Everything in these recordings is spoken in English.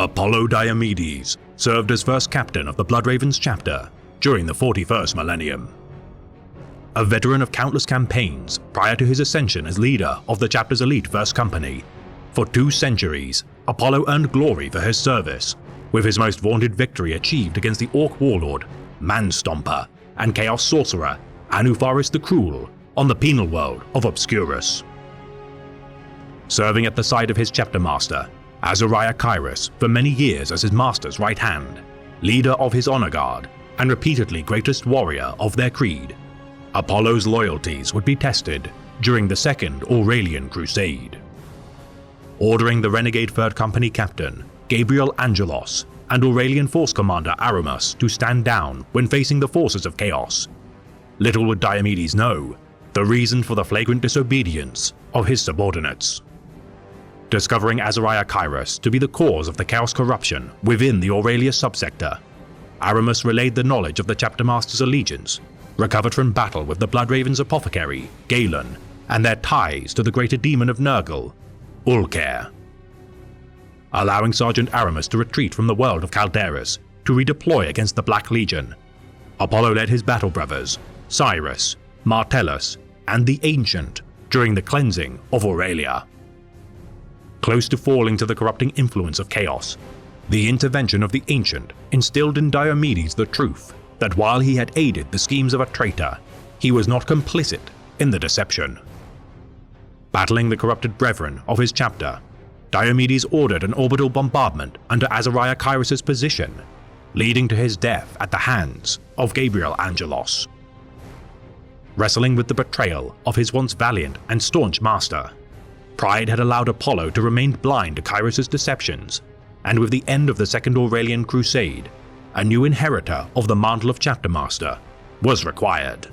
Apollo Diomedes served as first captain of the Bloodravens chapter during the 41st millennium. A veteran of countless campaigns prior to his ascension as leader of the chapter's elite first company, for 2 centuries, Apollo earned glory for his service, with his most vaunted victory achieved against the Orc warlord, Manstomper, and Chaos sorcerer, Anupharis the Cruel, on the penal world of Obscurus. Serving at the side of his chapter master, Azariah Kairos, for many years as his master's right hand, leader of his honor guard, and repeatedly greatest warrior of their creed, Apollo's loyalties would be tested during the Second Aurelian Crusade. Ordering the renegade Third Company captain, Gabriel Angelos, and Aurelian Force Commander Aramus to stand down when facing the forces of Chaos, little would Diomedes know the reason for the flagrant disobedience of his subordinates. Discovering Azariah Kairos to be the cause of the Chaos corruption within the Aurelius subsector, Aramus relayed the knowledge of the chapter master's allegiance, recovered from battle with the Bloodravens apothecary, Galen, and their ties to the greater demon of Nurgle, Ulker. Allowing Sergeant Aramus to retreat from the world of Calderas to redeploy against the Black Legion, Apollo led his battle brothers, Cyrus, Martellus, and the Ancient during the cleansing of Aurelia. Close to falling to the corrupting influence of Chaos, the intervention of the Ancient instilled in Diomedes the truth that while he had aided the schemes of a traitor, he was not complicit in the deception. Battling the corrupted brethren of his chapter, Diomedes ordered an orbital bombardment under Azariah Kairos' position, leading to his death at the hands of Gabriel Angelos. Wrestling with the betrayal of his once valiant and staunch master, pride had allowed Apollo to remain blind to Kairos' deceptions, and with the end of the Second Aurelian Crusade, a new inheritor of the mantle of chapter master was required.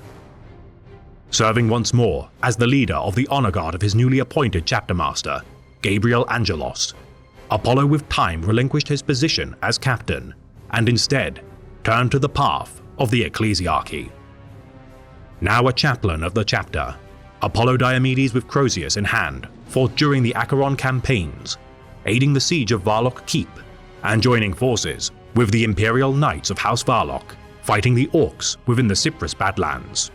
Serving once more as the leader of the honor guard of his newly appointed chapter master, Gabriel Angelos, Apollo with time relinquished his position as captain and instead turned to the path of the ecclesiarchy. Now a chaplain of the chapter, Apollo Diomedes with Crozius in hand fought during the Acheron campaigns, aiding the siege of Varlock Keep and joining forces with the Imperial Knights of House Varlock fighting the Orcs within the Cyprus Badlands.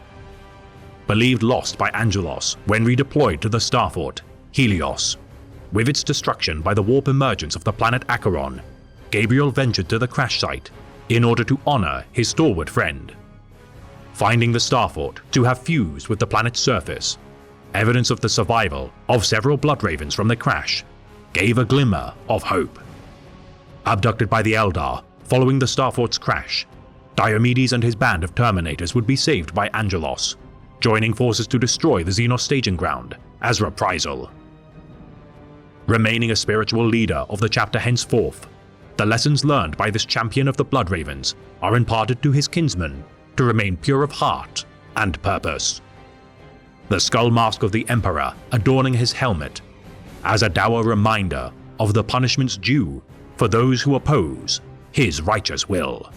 Believed lost by Angelos when redeployed to the starfort, Helios, with its destruction by the warp emergence of the planet Acheron, Gabriel ventured to the crash site in order to honor his stalwart friend. Finding the starfort to have fused with the planet's surface, evidence of the survival of several Bloodravens from the crash gave a glimmer of hope. Abducted by the Eldar following the starfort's crash, Diomedes and his band of Terminators would be saved by Angelos, joining forces to destroy the Xenos staging ground as reprisal. Remaining a spiritual leader of the chapter henceforth, the lessons learned by this champion of the Bloodravens are imparted to his kinsmen to remain pure of heart and purpose. The skull mask of the Emperor adorning his helmet, as a dour reminder of the punishments due for those who oppose his righteous will.